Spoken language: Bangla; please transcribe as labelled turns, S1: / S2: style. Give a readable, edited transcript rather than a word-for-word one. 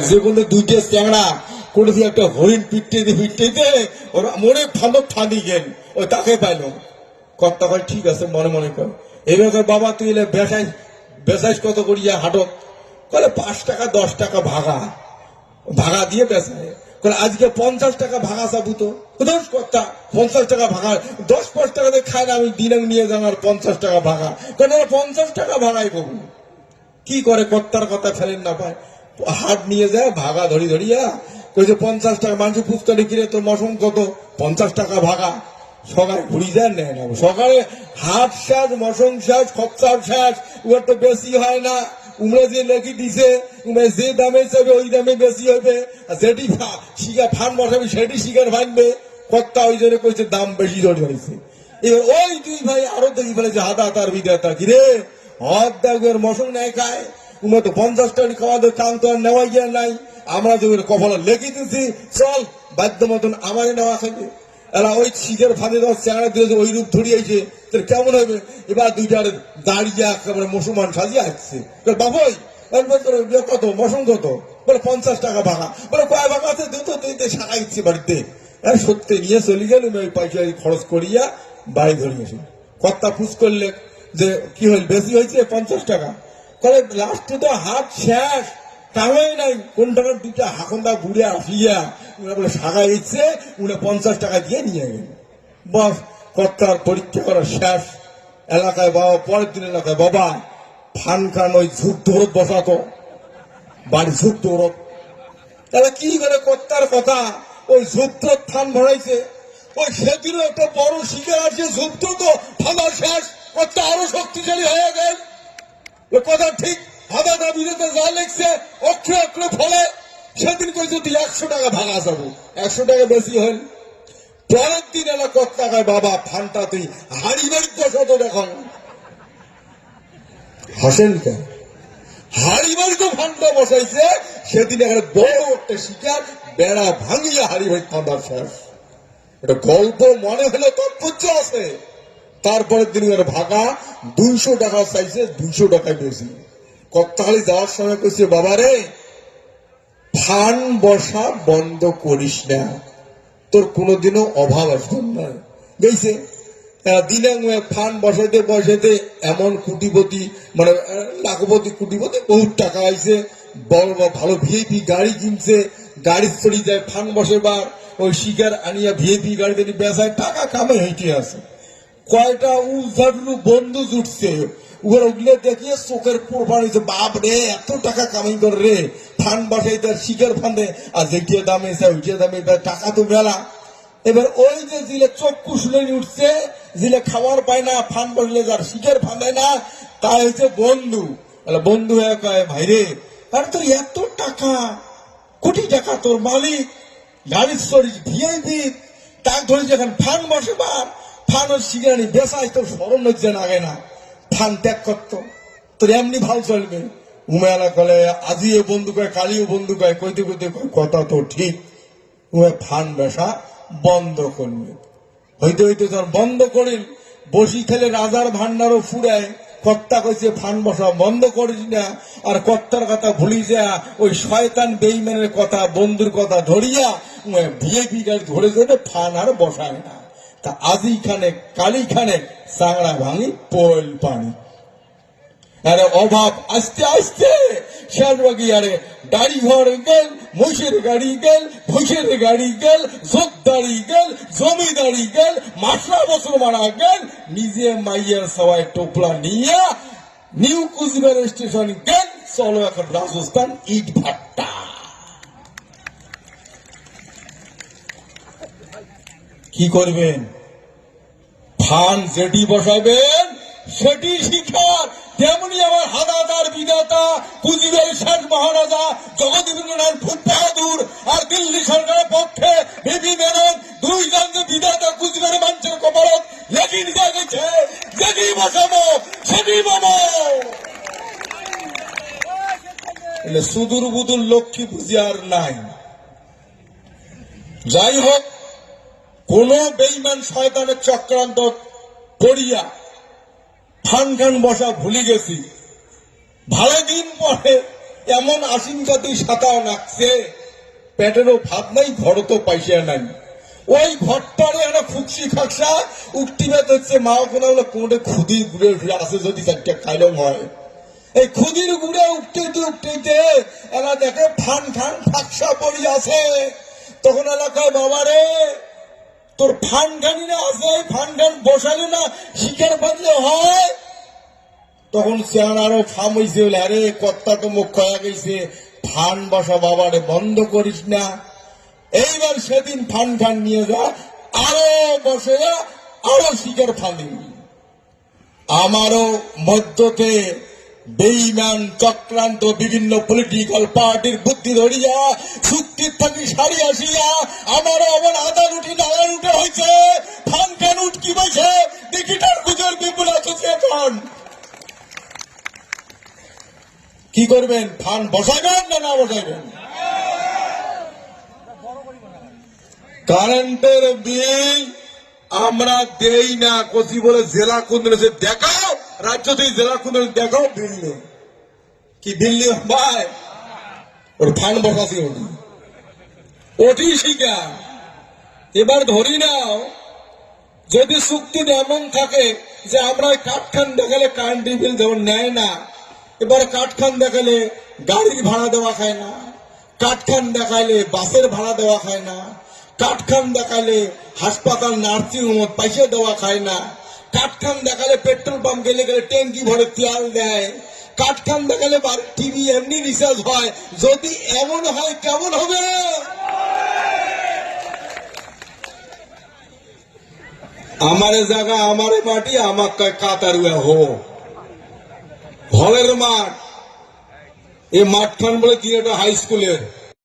S1: যে কোনো দুইটা চ্যাংড়া করেছি একটা হরিণ পিটতে ওরা মনে ঠান্ডা ঠান্ডি গেল ওই তাকে পাইল কর্তা কয় ঠিক আছে মনে মনে কর এবার বাবা তুই এলে বেসাইস কত করিয়া হাটক বলে 5 টাকা 10 টাকা ভাগা ভাগা দিয়ে বেসায় বলে আজকে 50 টাকা ভাগা চাবু তো দোষ কর্তা 50 টাকা ভাগা 10-5 টাকা দিয়ে খায় না আমি দিনে নিয়ে যান আর 50 টাকা ভাগা কারণ 50 টাকা ভাগাই পাবো কি করে কর্তার কথা ফেলেন না পায় হাট নিয়ে যায় ভাগা ধরিয়া কইছে 50 টাকা মানুষ পুস্তকে কিনে তোর মশন কত 50 টাকা ভাগা সকালে ঘুরি যায় নেয় না সকালে হাট শেষ মশন শেষ খরচার শেষ ওর তো বেশি হয় না উমরা যে লেখি দিছে যে দামে চাবে ওই দামে বেশি হবে যেটি শিকার ফান বসাবে সেটি শিকার ভাঙবে কর্তা ওই জন্য কইছে দাম বেশি ধরে হয়েছে এবার ওই দুই ভাই আরো দেখি ফেলেছে হাতা তার বিদাতা কিরে হদ দেবের মশন নেয় খায় উমরা তো 50 টাকা খাওয়া দেয় কাম তো আর নেওয়া গিয়া নাই আমরা যে কপালে লেগে দিচ্ছি চল বাধ্য মতন আমাকে নেওয়া খাইবে এরা ওই শিখের ফাঁদে চেহারা দিয়েছে ওই রূপ ধরিয়েছে তোর কেমন হবে এবার দুইটার দাঁড়িয়ে একেবারে মুসলমান সাজিয়ে আসছে বাবুই কত মশন কত বলে 50 টাকা ভাগা বলে কয় ভাগা আছে দুটো দিতে সাকা ইচ্ছে বাড়িতে সত্যি নিয়ে চলে গেল ওই পয়সা খরচ করিয়া বাড়ি ধরিয়েছে কর্তা ফুস করলে যে কি হল বেশি হয়েছে 50 টাকা কলে লাস্টে তো হাট শেষ টাকাই নাই কোন টাকার দুইটা হাকন্দা ঘুরে আসিয়া উনি বলে সাগা ইচ্ছে উনি 50 টাকা দিয়ে নিয়ে গেল বস কর্তার পরীক্ষা করা শেষ এলাকায় বাবা পরের দিন এলাকায় বাবা ফান খান ওই ঝুঁক দৌড়ত বসাতো বাড়ি ঝুঁক দৌড়ত তাহলে কি করে কর্তার কথা ওই ঝুঁক থান ভরাইছে ওই সেদিনও একটা বড় শিকার আছে ঝুঁক তো ফাঁদা শেষ কর্তা আরো শক্তিশালী হয়ে গেল কথা ঠিক হাদাটা বিরুদ্ধে যা লিখছে অক্ষরে অক্ষরে ফলে সেদিন কই যদি 100 টাকা ভাগা যাবো 100 টাকা বেশি হল পরের দিন এলা কর্তাকায় বাবা ফানটা তুই হাড়ি বাড়ির বসাতো এখন হাসেন কেন হাড়ি বাড়িতে ফানটা বসাইছে সেদিন একটা বড় একটা শিকার বেড়া ভাঙিয়া হাড়ি বাড়ি ফাঁদার শেষ এটা গল্প মনে হলে তাৎপর্য আছে তারপরের দিন ভাগা 200 টাকা চাইছে 200 টাকায় বেশি কর্তাখালি যাওয়ার সময় কইছে বাবা রে ফান বসা বন্ধ করিস না তোর কোনোদিনও অভাব আসবে না গেছে দিনে ফান বসাইতে এমন কুটিপতি মানে লাখপতি কুটিপতি বহুত টাকা আইছে বড় ভালো ভিআইপি গাড়ি কিনছে গাড়ি চড়ি যায় ফান বসেবার ওই শিকার আনিয়া ভিআইপি গাড়িতে বেসায় টাকা কামে হইতে আছে কয়টা উজাডলু বন্ধু জুটছে ওগুলো দেখিয়ে চোখের পোড় হয়েছে বাপ রে এত টাকা কামাই করে রে ফান বাসাই তার শিকার ফান্দে আর যেটিয়া দামে ওইটিয়া দামে টাকা তো মেলা এবার ওই যে জিলে চোখ কুশলে উঠছে জিলে খাবার পায় না ফান বসলে যার শিকার ফান্দে না তা হচ্ছে বন্ধু বন্ধু হয়ে কয় ভাই রে আর তোর এত টাকা কোটি টাকা তোর মালিক গাড়ির চড়িস ভিআইপি তাক ধরে যখন ফান বসে বা ফানের শিকারি বেসাই তোর স্মরণ হচ্ছে না আগে না ফান ত্যাগ করতো তোর এমনি ভালো চলবে উমেলা কলে আজিও বন্ধু কয় কালিও বন্ধু কয় কইতে কইতে কথা তো ঠিক উমে ফান বেসা বন্ধ করবে হইতে হইতে তোর বন্ধ করিল বসি খেলে রাজার ভান্ডারও ফুরায় কর্তা কইছে ফান বসা বন্ধ করিস না আর কর্তার কথা ভুলি যা ওই শয়তান বেইমানের কথা বন্ধুর কথা ধরিয়া ভিআইপি গাড়ি ধরে ধরে ফান আর বসায় না তা আজি খানে কালি খানে চাংড়া ভাঙি পোল পানি আরে অভাব আস্তে আস্তে শেষবাগি আরে গাড়ি ঘর গেল মোষের গাড়ি গেল ভুষের গাড়ি গেল জোরদারি গেল জমিদারি গেল মাসরা বছর মারা গেল নিজে মাইয়ের সবাই টোপলা নিয়ে নিউ কুচবিহার স্টেশন গেল চলো এখন রাজস্থান ইট ভাট্টা কি করবেন ফান যেটি বসাবেন সেটি শিকার তেমনি আমার হাদাদার বিধাতা কুচবিহারের শেষ মহারাজা জগদীন্দ্রনাথ খুব বাহাদুর আর দিল্লি সরকারের পক্ষে বিপি মেনন দুইজন যে বিধাতা কুচবিহারের মানুষের কপালত লেখি দিয়ে গেছে যেটি বসাবো সেটি পাবো সুদূর বুদুর লক্ষ্মী পুঁজি আর নাই যাই হোক কোন বেইমান শয়তানের চক্রান্ত করিয়া ফান খান বসা ভুলে গেছি ভালো দিন পরে এমন আশঙ্কা তুই সাঁতার নাকছে পেটেরও ভাত নাই ঘরও তো পয়সা নাই ওই ঘরটারে একটা ফুকসি খাকসা উঠতি বেত হচ্ছে মা ওখানে বলে কোনটা খুদি ঘুরে ফিরে আসে যদি চারটা খাইলেও হয় এই খুদির গুড়ে উঠতে এরা দেখে ফান ফান ফাকসা পড়ি আছে তখন এলাকায় বাবা রে তোর ফান খানি না আছে ফান খান বসালে না শিকার বাঁধলে হয় তখন সেখানে আরো ফার্ম হয়েছে বলে আরে কর্তা তো মুখ খয়া গেছে ফান বসা বাবারে বন্ধ করিস না এইবার সেদিন ফান ফান নিয়ে যা আরো বসে আরো শিকার ফানি আমারও মধ্যতে বেঈমান চক্রান্ত বিভিন্ন পলিটিক্যাল পার্টির বুদ্ধি ধরিয়া চুক্তির থাকি সারি আসিয়া আমারও আবার আদার উঠি নালার উঠে হয়েছে ফান ফান উঠকি বসে দেখিটার গুজর বিপুল অ্যাসোসিয়েশন কি করবেন ফান বসাবেন না না বসাবেন কারেন্টের বিল আমরা দেই না কচি বলে জেলা কেন্দ্রে দেখাও রাজ্য থেকে জেলা কেন্দ্রে দেখাও বিল নেই কি বিল নেই ভাই ওর ফান বসাছি ওটি শিখা এবার ধরি নাও যদি চুক্তি এমন থাকে যে আমরা কাঠখান দেখালে কারেন্টের বিল দেওয়া নেয় না এবার কাঠখান দেখালে গাড়ির ভাড়া দেওয়া খায় না কাঠখান দেখাইলে বাসের ভাড়া দেওয়া খায় না কাঠখান দেখালে হাসপাতাল নার্সিং হোম পয়সা দেওয়া খায় না কাঠখান দেখালে পেট্রোল পাম্প গেলে ট্যাঙ্কি ভরে তেল দেয় কাঠখান দেখালে টিভি এমনি রিচার্জ হয় যদি এমন হয় কেমন হবে আমারে জায়গা আমারে মাটি আমার কাতারুয়া হো হলের মাঠ এই মাঠখান বলে কি এটা হাই স্কুলের